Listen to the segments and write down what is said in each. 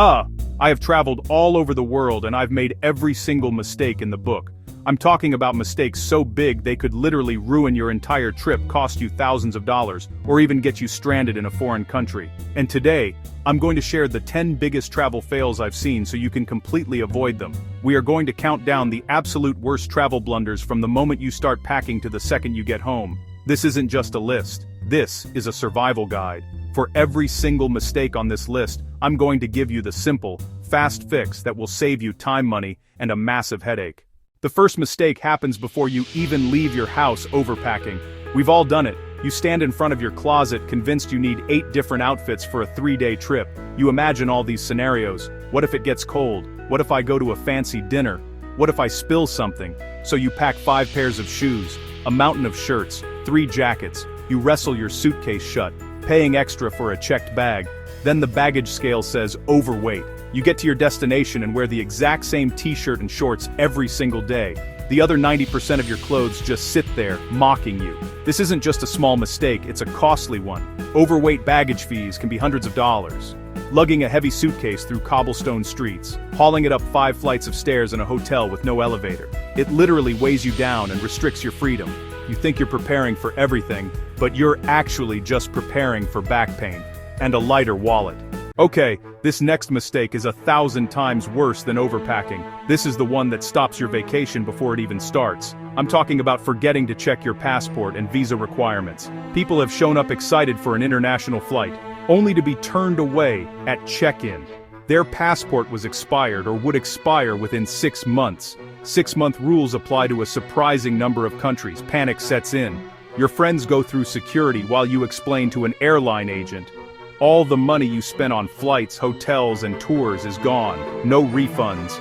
I have traveled all over the world and I've made every single mistake in the book. I'm talking about mistakes so big they could literally ruin your entire trip, cost you thousands of dollars, or even get you stranded in a foreign country. And today, I'm going to share the 10 biggest travel fails I've seen so you can completely avoid them. We are going to count down the absolute worst travel blunders from the moment you start packing to the second you get home. This isn't just a list. This is a survival guide. For every single mistake on this list, I'm going to give you the simple, fast fix that will save you time, money, and a massive headache. The first mistake happens before you even leave your house: overpacking. We've all done it. You stand in front of your closet convinced you need 8 different outfits for a 3-day trip. You imagine all these scenarios. What if it gets cold? What if I go to a fancy dinner? What if I spill something? So you pack 5 pairs of shoes, a mountain of shirts, 3 jackets. You wrestle your suitcase shut, paying extra for a checked bag. Then the baggage scale says overweight. You get to your destination and wear the exact same t-shirt and shorts every single day. The other 90% of your clothes just sit there, mocking you. This isn't just a small mistake, it's a costly one. Overweight baggage fees can be hundreds of dollars. Lugging a heavy suitcase through cobblestone streets, hauling it up 5 flights of stairs in a hotel with no elevator. It literally weighs you down and restricts your freedom. You think you're preparing for everything, but you're actually just preparing for back pain and a lighter wallet. Okay, this next mistake is 1,000 times worse than overpacking. This is the one that stops your vacation before it even starts. I'm talking about forgetting to check your passport and visa requirements. People have shown up excited for an international flight, only to be turned away at check-in. Their passport was expired or would expire within 6 months. 6-month rules apply to a surprising number of countries. Panic sets in. Your friends go through security while you explain to an airline agent. All the money you spent on flights, hotels, and tours is gone. No refunds.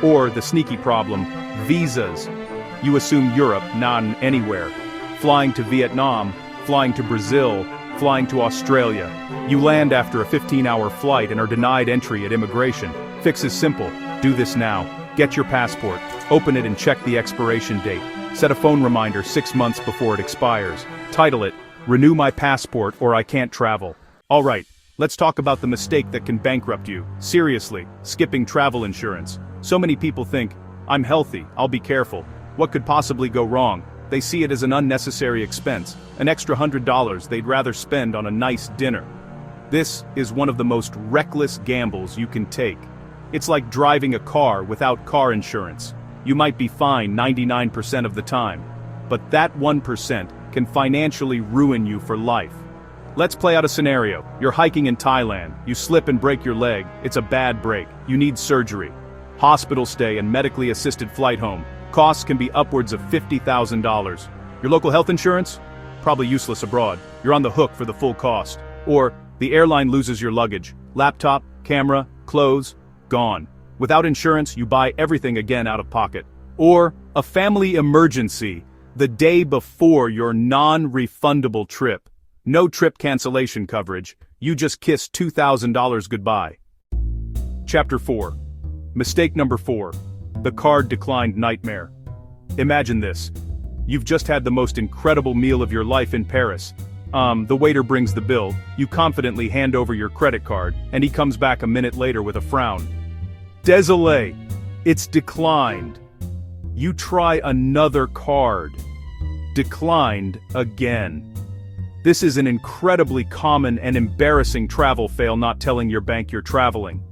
Or the sneaky problem, visas. You assume Europe, none anywhere. Flying to Vietnam, flying to Brazil, flying to Australia. You land after a 15-hour flight and are denied entry at immigration. Fix is simple. Do this now. Get your passport, open it and check the expiration date. Set a phone reminder 6 months before it expires. Title it, "Renew my passport or I can't travel." Alright, let's talk about the mistake that can bankrupt you. Seriously, skipping travel insurance. So many people think, I'm healthy, I'll be careful. What could possibly go wrong? They see it as an unnecessary expense, an extra $100 they'd rather spend on a nice dinner. This is one of the most reckless gambles you can take. It's like driving a car without car insurance. You might be fine 99% of the time, but that 1% can financially ruin you for life. Let's play out a scenario. You're hiking in Thailand, you slip and break your leg, it's a bad break, you need surgery. Hospital stay and medically assisted flight home. Costs can be upwards of $50,000. Your local health insurance? Probably useless abroad. You're on the hook for the full cost. Or, the airline loses your luggage. Laptop, camera, clothes, gone. Without insurance, you buy everything again out of pocket. Or, a family emergency, the day before your non-refundable trip. No trip cancellation coverage, you just kissed $2,000 goodbye. Chapter 4. Mistake number 4. The card declined nightmare. Imagine this. You've just had the most incredible meal of your life in Paris. The waiter brings the bill, you confidently hand over your credit card, and he comes back a minute later with a frown. Désolé, it's declined. You try another card. Declined again. This is an incredibly common and embarrassing travel fail, not telling your bank you're traveling.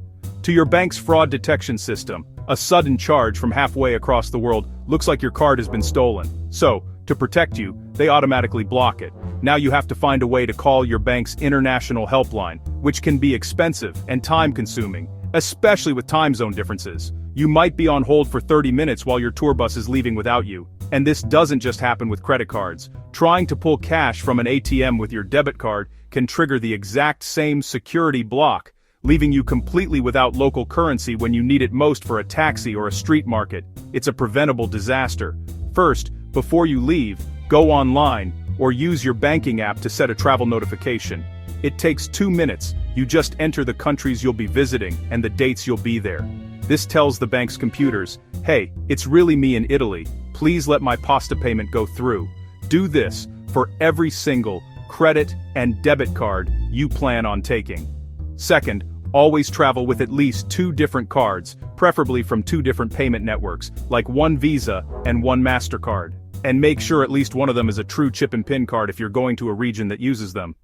To your bank's fraud detection system, a sudden charge from halfway across the world looks like your card has been stolen. So, to protect you, they automatically block it. Now you have to find a way to call your bank's international helpline, which can be expensive and time-consuming, especially with time zone differences. You might be on hold for 30 minutes while your tour bus is leaving without you. And this doesn't just happen with credit cards. Trying to pull cash from an ATM with your debit card can trigger the exact same security block, leaving you completely without local currency when you need it most for a taxi or a street market. It's a preventable disaster. First, before you leave, go online or use your banking app to set a travel notification. It takes 2 minutes. You just enter the countries you'll be visiting and the dates you'll be there. This tells the bank's computers, hey, it's really me in Italy. Please let my pasta payment go through. Do this for every single credit and debit card you plan on taking. Second, Always travel with at least 2 different cards, preferably from 2 different payment networks, like one Visa and one MasterCard. And make sure at least one of them is a true chip and PIN card if you're going to a region that uses them.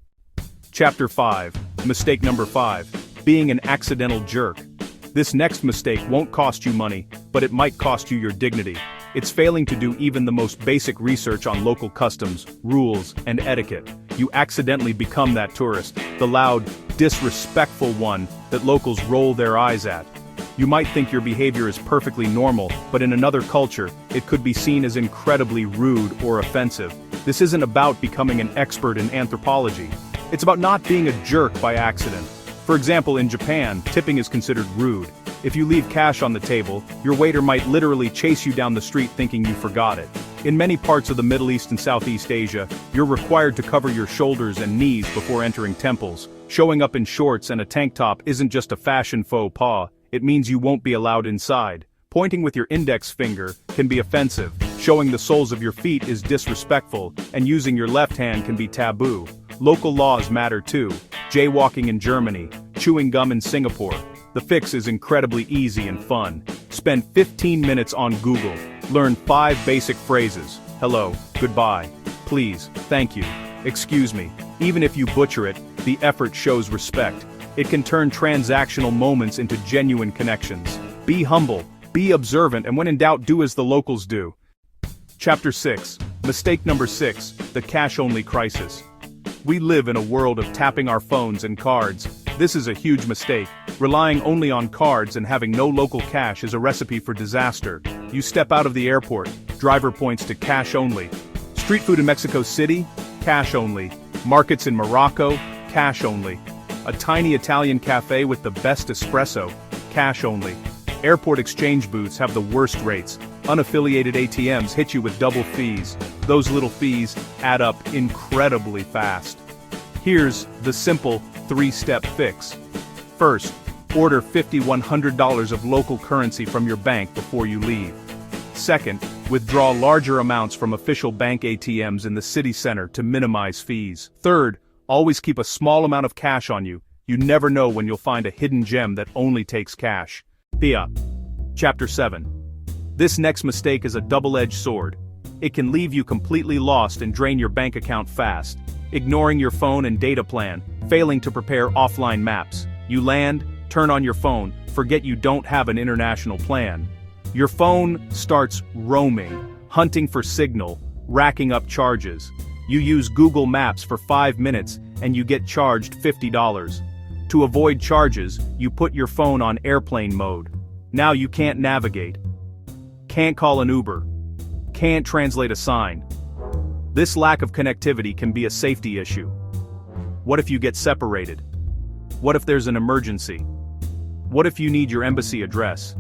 Chapter 5. Mistake number 5. Being an accidental jerk. This next mistake won't cost you money, but it might cost you your dignity. It's failing to do even the most basic research on local customs, rules, and etiquette. You accidentally become that tourist, the loud, disrespectful one that locals roll their eyes at. You might think your behavior is perfectly normal, but in another culture, it could be seen as incredibly rude or offensive. This isn't about becoming an expert in anthropology. It's about not being a jerk by accident. For example, in Japan, tipping is considered rude. If you leave cash on the table, your waiter might literally chase you down the street thinking you forgot it. In many parts of the Middle East and Southeast Asia, you're required to cover your shoulders and knees before entering temples. Showing up in shorts and a tank top isn't just a fashion faux pas, it means you won't be allowed inside. Pointing with your index finger can be offensive, showing the soles of your feet is disrespectful, and using your left hand can be taboo. Local laws matter too. Jaywalking in Germany, chewing gum in Singapore. The fix is incredibly easy and fun. Spend 15 minutes on Google. Learn 5 basic phrases. Hello, goodbye, please, thank you, excuse me. Even if you butcher it, the effort shows respect. It can turn transactional moments into genuine connections. Be humble, be observant, and when in doubt, do as the locals do. Chapter 6. Mistake number 6. The cash-only crisis. We live in a world of tapping our phones and cards. This is a huge mistake. Relying only on cards and having no local cash is a recipe for disaster. You step out of the airport, driver points to cash only. Street food in Mexico City, cash only. Markets in Morocco, cash only. A tiny Italian cafe with the best espresso, cash only. Airport exchange booths have the worst rates. Unaffiliated ATMs hit you with double fees. Those little fees add up incredibly fast. Here's the simple 3-step fix. First, order $5,100 of local currency from your bank before you leave. Second, withdraw larger amounts from official bank ATMs in the city center to minimize fees. Third, always keep a small amount of cash on you. You never know when you'll find a hidden gem that only takes cash. Pia. Chapter 7. This next mistake is a double-edged sword. It can leave you completely lost and drain your bank account fast. Ignoring your phone and data plan, failing to prepare offline maps. You land, turn on your phone, forget you don't have an international plan. Your phone starts roaming, hunting for signal, racking up charges. You use Google Maps for 5 minutes and you get charged $50. To avoid charges, you put your phone on airplane mode. Now you can't navigate. Can't call an Uber. Can't translate a sign. This lack of connectivity can be a safety issue. What if you get separated? What if there's an emergency? What if you need your embassy address?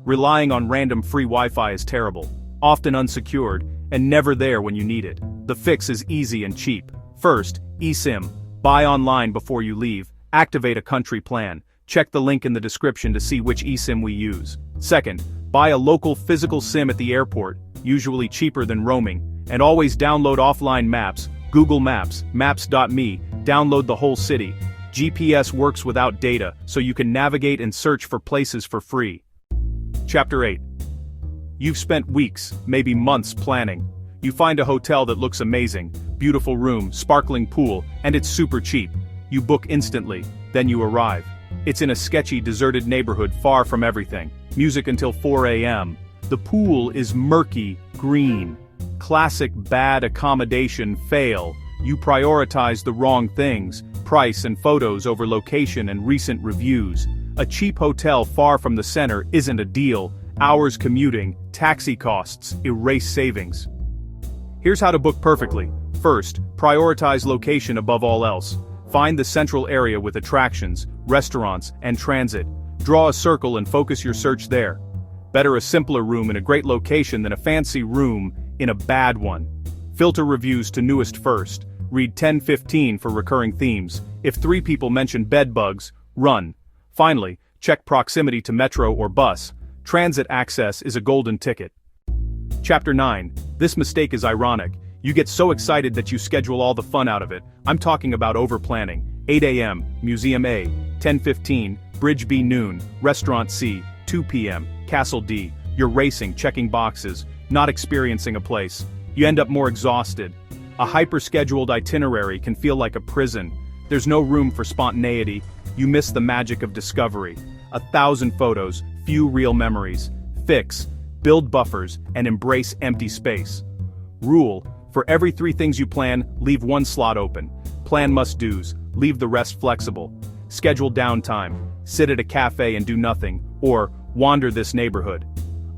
Relying on random free Wi-Fi is terrible, often unsecured, and never there when you need it. The fix is easy and cheap. First, eSim. Buy online before you leave. Activate a country plan. Check the link in the description to see which eSIM we use. Second, buy a local physical SIM at the airport, usually cheaper than roaming, and always download offline maps, Google Maps, Maps.me, download the whole city. GPS works without data, so you can navigate and search for places for free. Chapter 8. You've spent weeks, maybe months planning. You find a hotel that looks amazing, beautiful room, sparkling pool, and it's super cheap. You book instantly, then you arrive. It's in a sketchy, deserted neighborhood far from everything. Music until 4 a.m. The pool is murky, green. Classic bad accommodation fail. You prioritize the wrong things, price and photos over location and recent reviews. A cheap hotel far from the center isn't a deal. Hours commuting, taxi costs, erase savings. Here's how to book perfectly. First, prioritize location above all else. Find the central area with attractions, restaurants, and transit. Draw a circle and focus your search there. Better a simpler room in a great location than a fancy room in a bad one. Filter reviews to newest first. Read 10-15 for recurring themes. If 3 people mention bed bugs, run. Finally, check proximity to metro or bus. Transit access is a golden ticket. Chapter 9. This mistake is ironic. You get so excited that you schedule all the fun out of it. I'm talking about over-planning. 8 a.m., Museum A. 10:15, Bridge B noon, Restaurant C, 2 p.m., Castle D. You're racing, checking boxes, not experiencing a place. You end up more exhausted. A hyper-scheduled itinerary can feel like a prison. There's no room for spontaneity. You miss the magic of discovery. 1,000 photos, few real memories. Fix, build buffers, and embrace empty space. Rule, for every 3 things you plan, leave 1 slot open. Plan must-dos, leave the rest flexible. Schedule downtime, sit at a cafe and do nothing, or wander this neighborhood.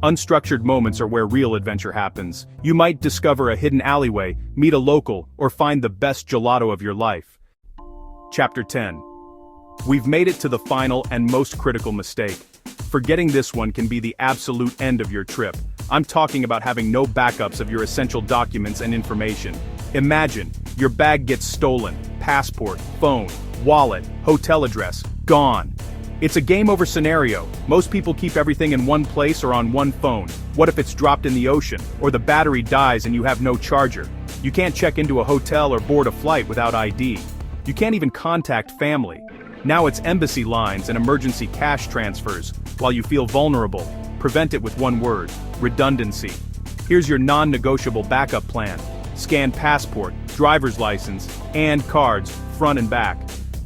Unstructured moments are where real adventure happens. You might discover a hidden alleyway, meet a local, or find the best gelato of your life. Chapter 10. We've made it to the final and most critical mistake. Forgetting this one can be the absolute end of your trip. I'm talking about having no backups of your essential documents and information. Imagine, your bag gets stolen, passport, phone, wallet, hotel address, gone. It's a game over scenario. Most people keep everything in one place or on one phone. What if it's dropped in the ocean, or the battery dies and you have no charger? You can't check into a hotel or board a flight without ID. You can't even contact family. Now it's embassy lines and emergency cash transfers. While you feel vulnerable, prevent it with one word: redundancy. Here's your non-negotiable backup plan. Scan passport, driver's license, and cards, front and back.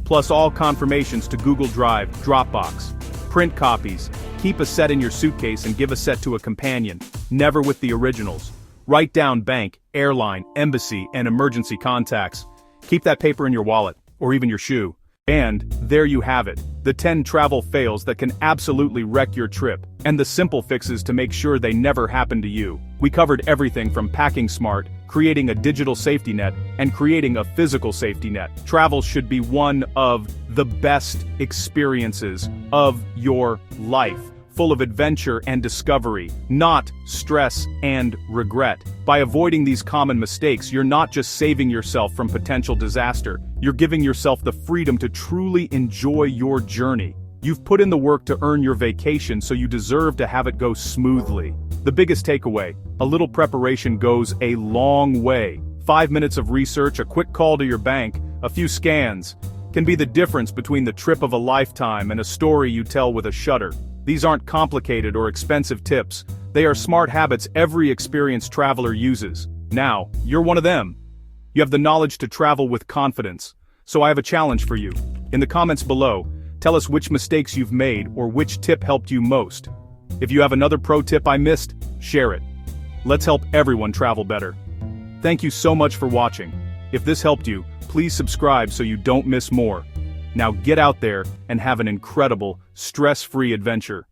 Plus all confirmations to Google Drive, Dropbox. Print copies. Keep a set in your suitcase and give a set to a companion. Never with the originals. Write down bank, airline, embassy, and emergency contacts. Keep that paper in your wallet, or even your shoe. And there you have it, the 10 travel fails that can absolutely wreck your trip, and the simple fixes to make sure they never happen to you. We covered everything from packing smart, creating a digital safety net, and creating a physical safety net. Travel should be one of the best experiences of your life, full of adventure and discovery, not stress and regret. By avoiding these common mistakes, you're not just saving yourself from potential disaster, you're giving yourself the freedom to truly enjoy your journey. You've put in the work to earn your vacation, so you deserve to have it go smoothly. The biggest takeaway: a little preparation goes a long way. 5 minutes of research, a quick call to your bank, a few scans, can be the difference between the trip of a lifetime and a story you tell with a shudder. These aren't complicated or expensive tips. They are smart habits every experienced traveler uses. Now, you're one of them. You have the knowledge to travel with confidence. So I have a challenge for you. In the comments below, tell us which mistakes you've made or which tip helped you most. If you have another pro tip I missed, share it. Let's help everyone travel better. Thank you so much for watching. If this helped you, please subscribe so you don't miss more. Now get out there and have an incredible, stress-free adventure.